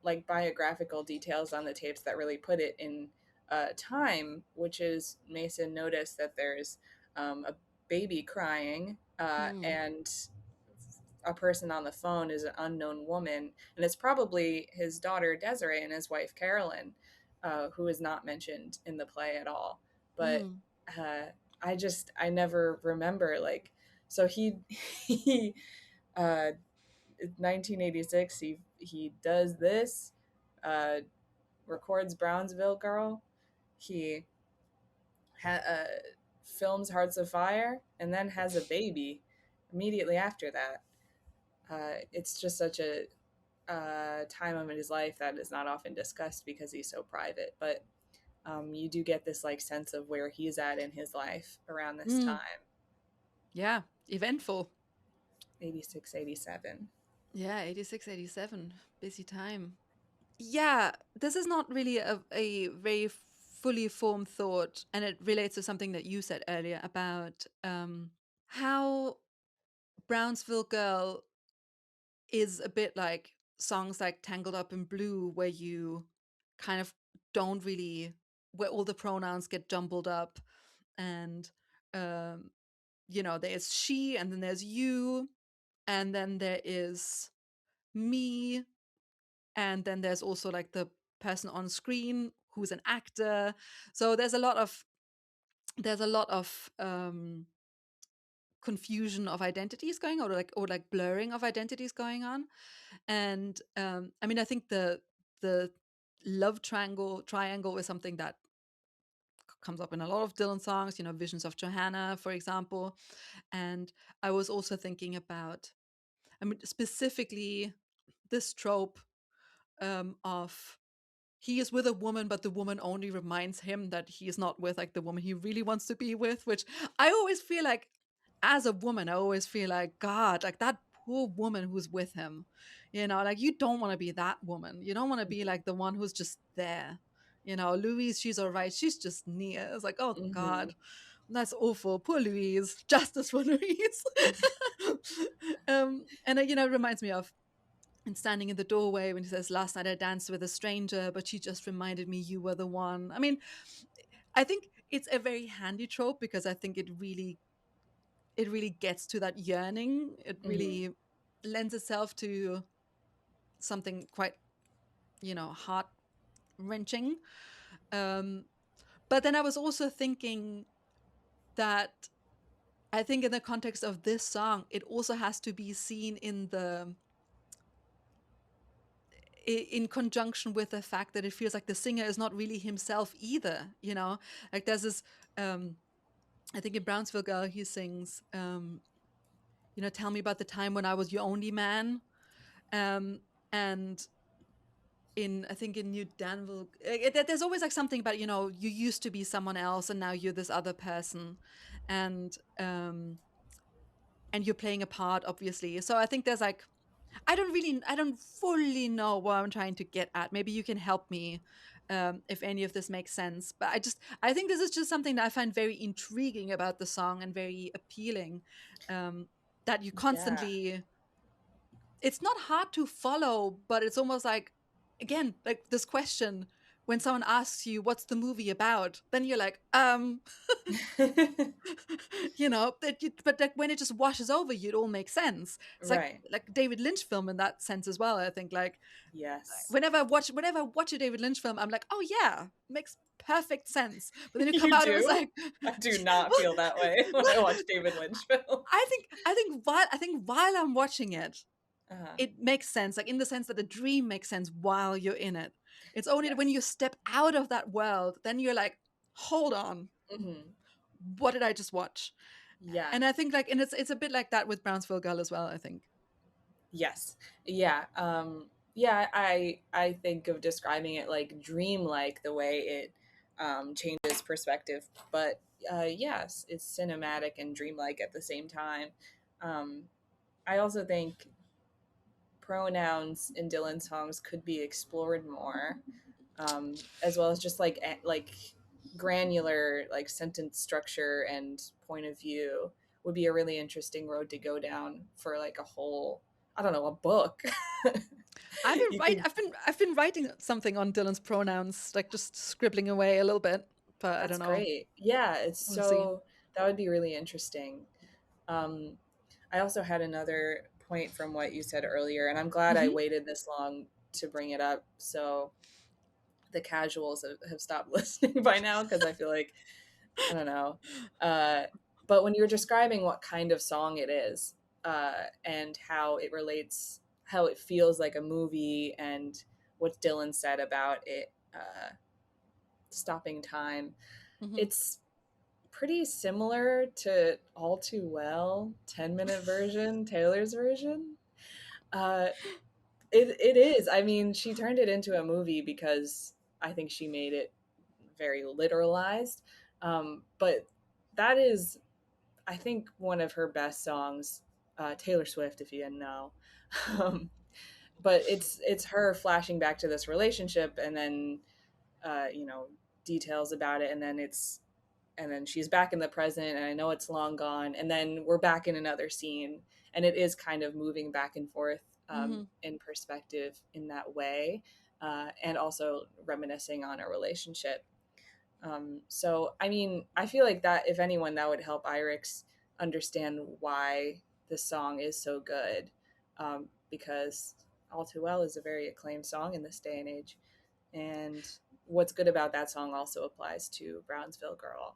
like biographical details on the tapes that really put it in time, which is Mason noticed that there's a baby crying, and a person on the phone is an unknown woman, and it's probably his daughter Desiree and his wife Carolyn, who is not mentioned in the play at all. But I never remember, like, so he 1986 he does this, records Brownsville Girl, he films Hearts of Fire, and then has a baby immediately after that. It's just such a time of his life that is not often discussed because he's so private, but you do get this like sense of where he's at in his life around this time. Yeah, eventful. 86, 87. Yeah, 86, 87. Busy time. Yeah, this is not really a very fully formed thought, and it relates to something that you said earlier about how Brownsville Girl is a bit like songs like Tangled Up in Blue, where you kind of don't really, where all the pronouns get jumbled up, and there's she, and then there's you, and then there is me, and then there's also like the person on screen who's an actor. So there's a lot of confusion of identities going on, or like blurring of identities going on. And I mean, I think the love triangle is something that comes up in a lot of Dylan songs, Visions of Johanna, for example. And I was also thinking about, I mean, specifically this trope of he is with a woman, but the woman only reminds him that he is not with like the woman he really wants to be with, which I always feel like, as a woman, I always feel like, God, like that poor woman who's with him, like you don't want to be that woman. You don't want to be like the one who's just there. Louise, she's all right. She's just near. It's like, oh God, that's awful. Poor Louise. Justice for Louise. And it reminds me of and standing in the doorway when he says, last night I danced with a stranger, but she just reminded me you were the one. I mean, I think it's a very handy trope because I think it really gets to that yearning. It really lends itself to something quite, heart-wrenching. But then I was also thinking that I think in the context of this song, it also has to be seen in conjunction with the fact that it feels like the singer is not really himself either, like there's this I think in Brownsville Girl he sings tell me about the time when I was your only man, and I think in New Danville there's always like something about you used to be someone else and now you're this other person, and you're playing a part, obviously. So I think there's like, I don't fully know what I'm trying to get at. Maybe you can help me if any of this makes sense. But I think this is just something that I find very intriguing about the song and very appealing, that you constantly, it's not hard to follow, but it's almost like, again, like this question, when someone asks you, what's the movie about? Then you're like, but like when it just washes over you, it all makes sense. It's like David Lynch film in that sense as well. I think like, yes, whenever I watch a David Lynch film, I'm like, oh yeah, makes perfect sense. But then you come out and it's like, I do not feel that way when I watch David Lynch film. I think while I'm watching it, it makes sense, like in the sense that the dream makes sense while you're in it. It's only when you step out of that world, then you're like, hold on, what did I just watch? Yeah. And I think like, and it's a bit like that with Brownsville Girl as well, I think. Yes. Yeah. I think of describing it like dreamlike, the way it changes perspective, but yes, it's cinematic and dreamlike at the same time. I also think pronouns in Dylan songs could be explored more, as well as just like granular like sentence structure and point of view would be a really interesting road to go down for like a whole, I don't know, a book. I've been writing something on Dylan's pronouns, like just scribbling away a little bit, but I don't know. Great. Yeah, it's so That would be really interesting. I also had another point from what you said earlier, and I'm glad I waited this long to bring it up, so the casuals have stopped listening by now, because I feel like, I don't know. But when you're describing what kind of song it is, and how it relates, how it feels like a movie, and what Dylan said about it stopping time, it's pretty similar to All Too Well, 10-minute version, Taylor's version. It is. I mean, she turned it into a movie because I think she made it very literalized. But that is, I think, one of her best songs. Taylor Swift, if you didn't know. But it's her flashing back to this relationship, and then details about it, and then she's back in the present, and I know it's long gone, and then we're back in another scene, and it is kind of moving back and forth in perspective in that way, and also reminiscing on a relationship. So, I mean, I feel like that, if anyone, that would help Irix understand why this song is so good, because All Too Well is a very acclaimed song in this day and age. And what's good about that song also applies to Brownsville Girl.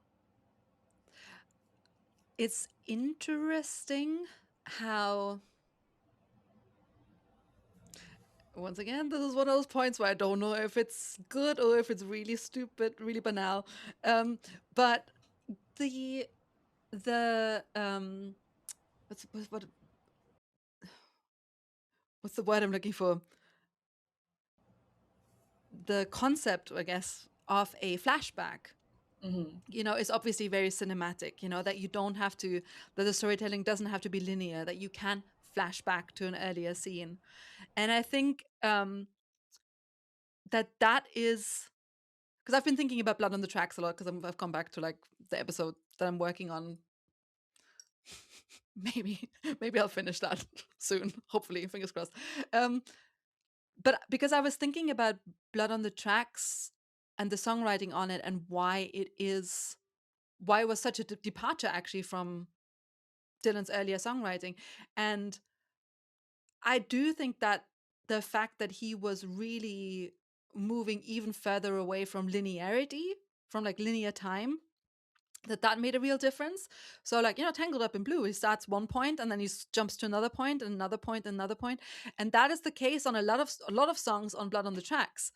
It's interesting how, once again, this is one of those points where I don't know if it's good or if it's really stupid, really banal. But the what's the word I'm looking for? The concept, I guess, of a flashback, is obviously very cinematic, that you don't have to, that the storytelling doesn't have to be linear, that you can flash back to an earlier scene. And I think that is, because I've been thinking about Blood on the Tracks a lot, because I've come back to like the episode that I'm working on. maybe I'll finish that soon, hopefully, fingers crossed. But because I was thinking about Blood on the Tracks and the songwriting on it, and why it was such a departure actually from Dylan's earlier songwriting. And I do think that the fact that he was really moving even further away from linearity, from like linear time, that made a real difference. So like, Tangled Up in Blue, he starts one point and then he jumps to another point and another point and another point. And that is the case on a lot of songs on Blood on the Tracks.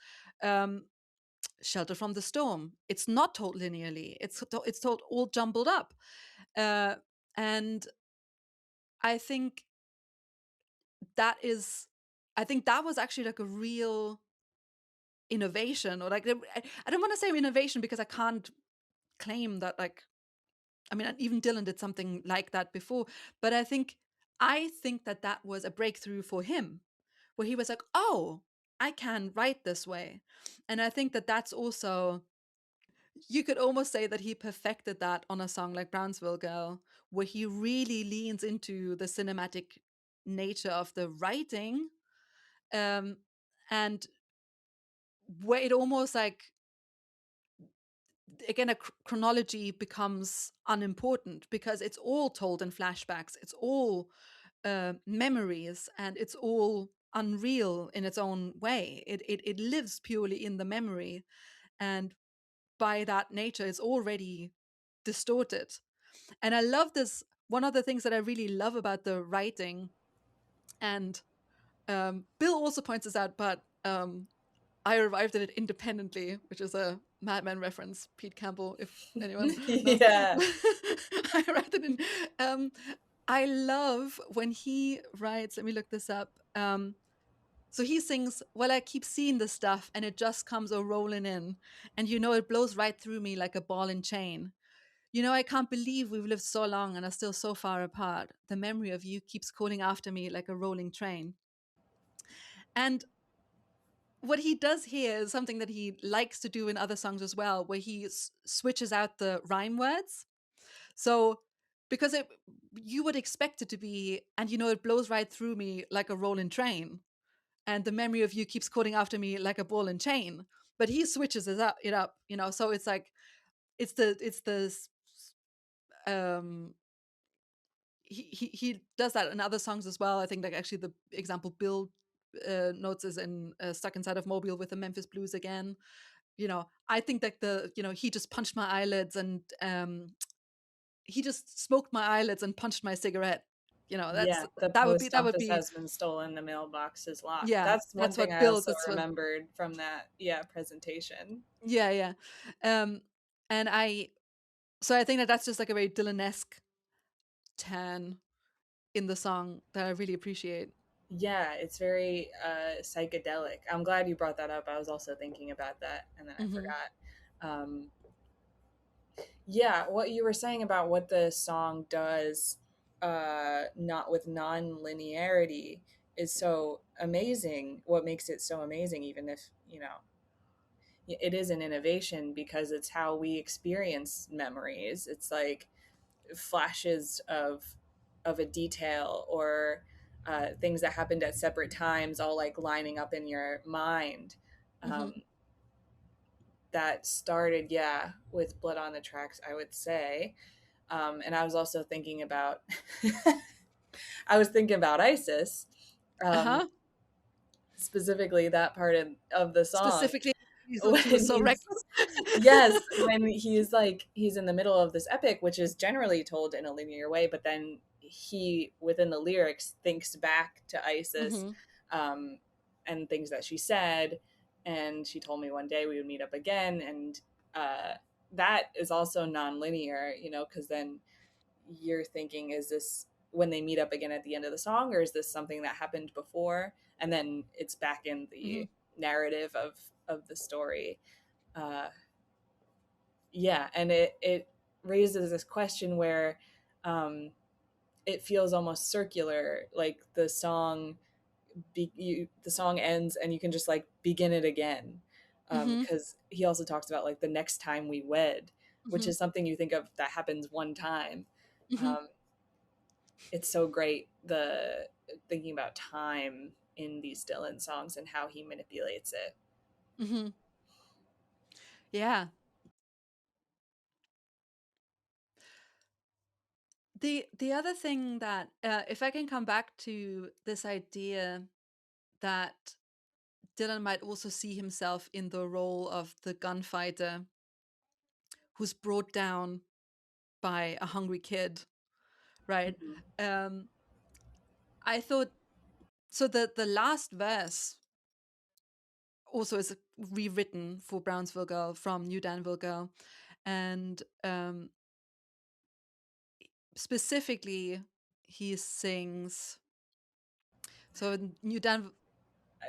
Shelter from the Storm, it's not told linearly. It's told all jumbled up. And I think that was actually like a real innovation, or like, I don't want to say innovation because I can't claim that, like, I mean, even Dylan did something like that before, but I think that was a breakthrough for him, where he was like, oh, I can write this way. And I think that that's also, you could almost say that he perfected that on a song like Brownsville Girl, where he really leans into the cinematic nature of the writing, and where it almost like, again, a chronology becomes unimportant, because it's all told in flashbacks, it's all memories, and it's all unreal in its own way. It lives purely in the memory, and by that nature it's already distorted. And I love this. One of the things that I really love about the writing, and Bill also points this out, but I arrived at it independently, which is a Mad Men reference, Pete Campbell, if anyone knows. Yeah. I arrived at it. I love when he writes, let me look this up. So he sings, well, I keep seeing the stuff and it just comes rolling in. And it blows right through me like a ball and chain. I can't believe we've lived so long and are still so far apart. The memory of you keeps calling after me like a rolling train. And what he does here is something that he likes to do in other songs as well, where he switches out the rhyme words. So, because you would expect it to be, and it blows right through me like a rolling train, and the memory of you keeps calling after me like a ball and chain. But he switches it up. So it's like, it's the he does that in other songs as well. I think like actually the example Bill notes is in Stuck Inside of Mobile with the Memphis Blues again. I think that he just punched my eyelids and he just smoked my eyelids and punched my cigarette. The that would post be has been stolen, the mailbox is locked. Yeah, That's one that's thing what I Bill. also remembered from that presentation. Yeah. And I think that that's just like a very Dylan-esque turn in the song that I really appreciate. Yeah, it's very psychedelic. I'm glad you brought that up. I was also thinking about that, and then I forgot. Yeah, what you were saying about what the song does, not with non-linearity, is so amazing. What makes it so amazing, even if it is an innovation, because it's how we experience memories. It's like flashes of a detail, or things that happened at separate times, all like lining up in your mind. That started with Blood on the Tracks, I would say. And I was also thinking about ISIS, specifically that part of the song. Specifically, he was so reckless. Yes, when he's in the middle of this epic, which is generally told in a linear way, but then he, within the lyrics, thinks back to Isis, and things that she said, and she told me one day we would meet up again, and that is also non-linear, because then you're thinking, is this when they meet up again at the end of the song, or is this something that happened before? And then it's back in the narrative of the story. And it raises this question where it feels almost circular, like the song ends and you can just like begin it again, because he also talks about like the next time we wed, which is something you think of that happens one time. It's so great, the thinking about time in these Dylan songs and how he manipulates it. Yeah. The other thing that, if I can come back to this idea that Dylan might also see himself in the role of the gunfighter who's brought down by a hungry kid, right? I thought, so the last verse also is rewritten for Brownsville Girl from New Danville Girl. And specifically, he sings, so New Danville.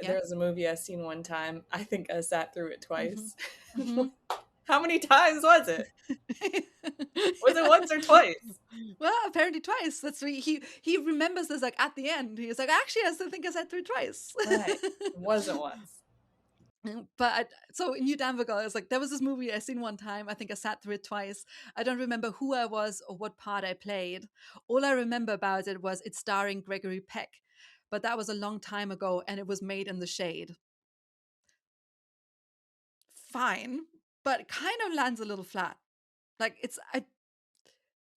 There's a movie I've seen one time. I think I sat through it twice. How many times was it? Was it once or twice? Well, apparently twice. That's what he remembers this like at the end. He's like, actually, I still think I sat through it twice. Right. It wasn't once. But so in New Danville Girl, it's like, there was this movie I seen one time. I think I sat through it twice. I don't remember who I was or what part I played. All I remember about it was it's starring Gregory Peck. But that was a long time ago, and it was made in the shade. Fine, but it kind of lands a little flat. Like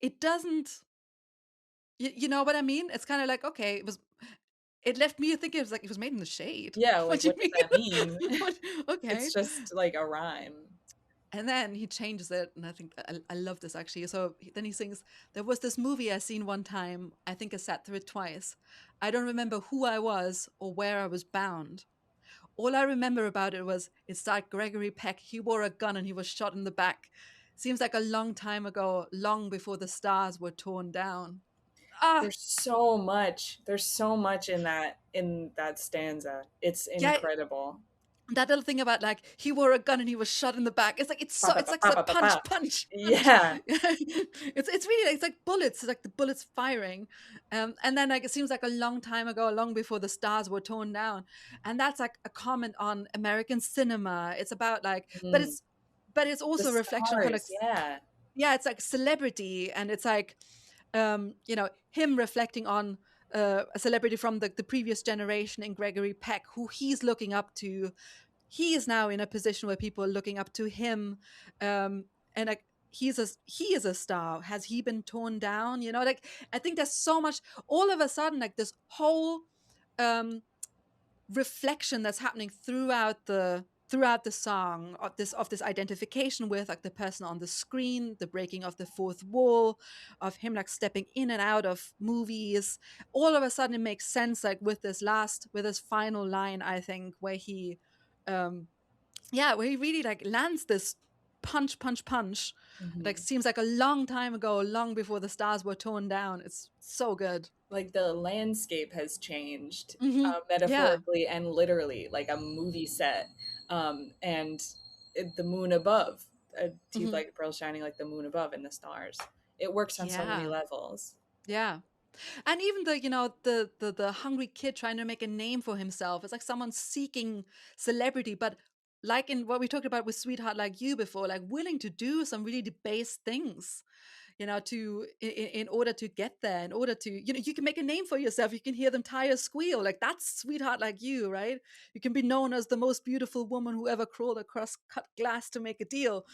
it doesn't. You know what I mean? It's kind of like, okay, it left me thinking it was made in the shade. Yeah, like, what does that mean? Okay, it's just like a rhyme. And then he changes it, and I think I love this actually. So then he sings, there was this movie I seen one time. I think I sat through it twice. I don't remember who I was or where I was bound. All I remember about it was it starred Gregory Peck. He wore a gun and he was shot in the back. Seems like a long time ago, long before the stars were torn down. There's so much in that stanza. It's incredible. That little thing about like he wore a gun and he was shot in the back. It's like it's like punch. Yeah. it's really, it's like bullets. It's like the bullets firing, and then like it seems like a long time ago, long before the stars were torn down, and that's like a comment on American cinema. It's about like, but it's also a reflection, kind of, it's like celebrity, and it's like, him reflecting on a celebrity from the previous generation in Gregory Peck, who he's looking up to. He is now in a position where people are looking up to him, and like he is a star. Has he been torn down? You know, like I think there's so much all of a sudden, like this whole reflection that's happening throughout the song of this identification with like the person on the screen, the breaking of the fourth wall, of him like stepping in and out of movies. All of a sudden it makes sense, like with this final line, I think, where he where he really like lands this punch like seems like a long time ago, long before the stars were torn down. It's so good. Like the landscape has changed, Yeah. metaphorically and literally, like a movie set, and the moon above, teeth like pearls shining like the moon above, and the stars. It works on so many levels. Yeah. And even the hungry kid trying to make a name for himself. It's like someone seeking celebrity, but like in what we talked about with Sweetheart Like You before, like willing to do some really debased things, you know, in order to get there, in order to, you know, you can make a name for yourself. You can hear them tires squeal. Like that's Sweetheart Like You, right? You can be known as the most beautiful woman who ever crawled across cut glass to make a deal.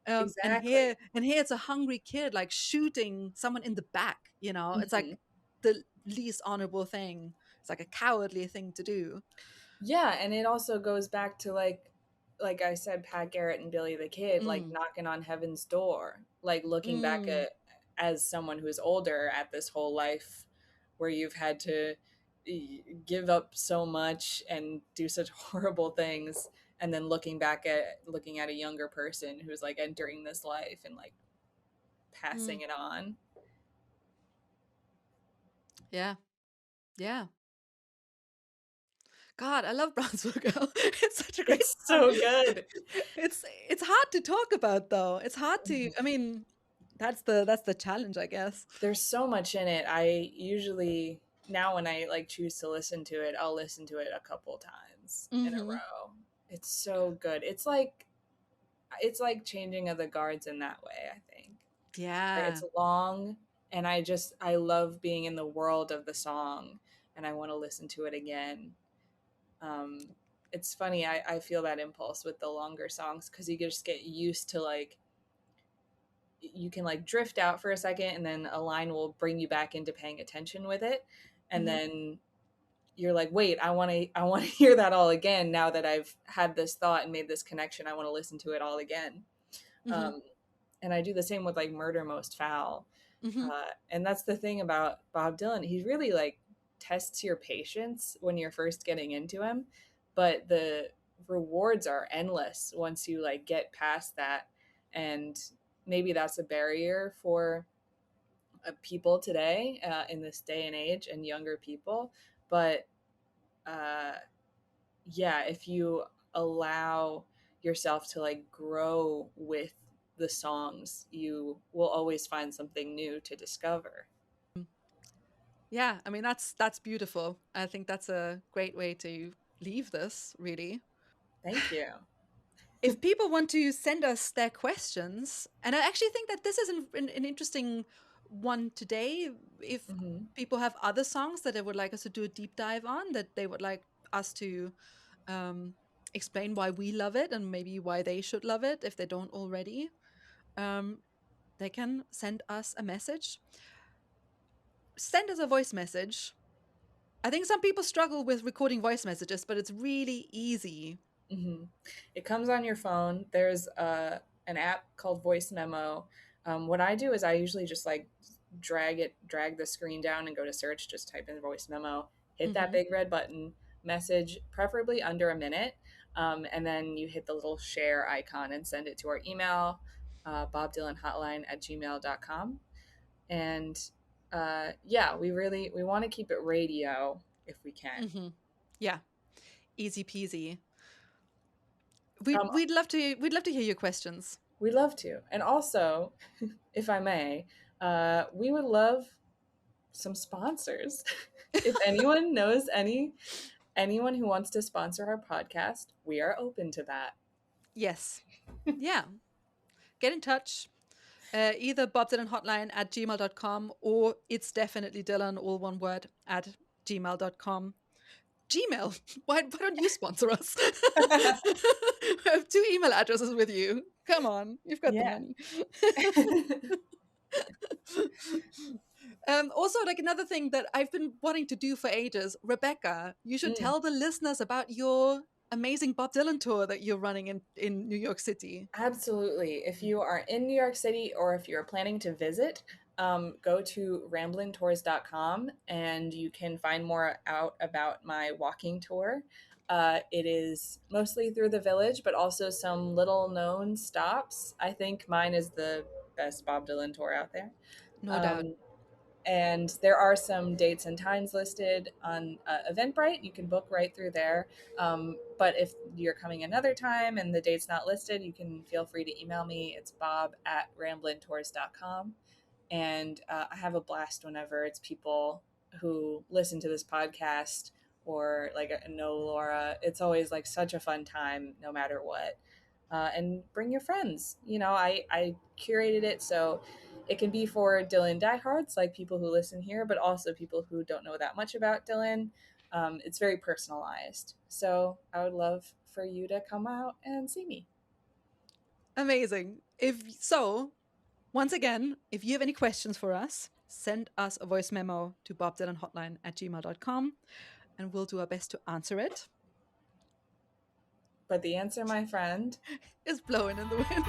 Exactly. And here it's a hungry kid like shooting someone in the back, you know. It's like the least honorable thing. It's like a cowardly thing to do. Yeah, and it also goes back to like I said, Pat Garrett and Billy the Kid, like knocking on heaven's door, like looking back at as someone who's older at this whole life where you've had to give up so much and do such horrible things, and then looking at a younger person who's like entering this life and like passing it on. Yeah. God, I love Brownsville Girl. It's such a great song. So good. It's hard to talk about though. It's hard to, I mean, that's the challenge, I guess. There's so much in it. I usually now when I like choose to listen to it, I'll listen to it a couple times in a row. It's so good. It's like Changing of the Guards in that way, I think. Yeah. It's long, and I love being in the world of the song, and I want to listen to it again. It's funny, I feel that impulse with the longer songs because you just get used to like you can like drift out for a second and then a line will bring you back into paying attention with it, and then you're like, wait, I want to hear that all again now that I've had this thought and made this connection. I want to listen to it all again. And I do the same with like Murder Most Foul. And that's the thing about Bob Dylan. He really like tests your patience when you're first getting into him, but the rewards are endless once you like get past that. And maybe that's a barrier for people today in this day and age, and younger people. But if you allow yourself to like grow with the songs, you will always find something new to discover. Yeah, I mean that's beautiful. I think that's a great way to leave this, really. Thank you. If people want to send us their questions, and I actually think that this is an interesting one today, if people have other songs that they would like us to do a deep dive on, that they would like us to explain why we love it and maybe why they should love it if they don't already, they can send us a message. Send us a voice message. I think some people struggle with recording voice messages, but it's really easy. It comes on your phone. There's an app called Voice Memo. What I do is I usually just like drag the screen down and go to search, just type in Voice Memo, hit that big red button, message, preferably under a minute, and then you hit the little share icon and send it to our email, bobdylanhotline@gmail.com. And we want to keep it radio if we can. Yeah, easy peasy. We'd love to hear your questions. We'd love to. And also, if I may, we would love some sponsors. If anyone knows anyone who wants to sponsor our podcast, we are open to that. Yes. Yeah. Get in touch. Either bobdylanhotline@gmail.com or itsdefinitelydylan, all one word, @gmail.com. Gmail. Why don't you sponsor us? I have 2 email addresses with you. Come on, you've got the money. Also, like another thing that I've been wanting to do for ages, Rebecca, you should tell the listeners about your amazing Bob Dylan tour that you're running in New York City. Absolutely. If you are in New York City or if you're planning to visit, go to ramblintours.com and you can find more out about my walking tour. It is mostly through the village, but also some little known stops. I think mine is the best Bob Dylan tour out there. No doubt. And there are some dates and times listed on Eventbrite. You can book right through there. But if you're coming another time and the date's not listed, you can feel free to email me. It's bob@ramblintours.com. And I have a blast whenever it's people who listen to this podcast or like know Laura. It's always like such a fun time no matter what. And bring your friends. You know, I curated it so it can be for Dylan diehards, like people who listen here, but also people who don't know that much about Dylan. It's very personalized. So I would love for you to come out and see me. Amazing. Once again, if you have any questions for us, send us a voice memo to bobdylanhotline@gmail.com and we'll do our best to answer it. But the answer, my friend, is blowing in the wind.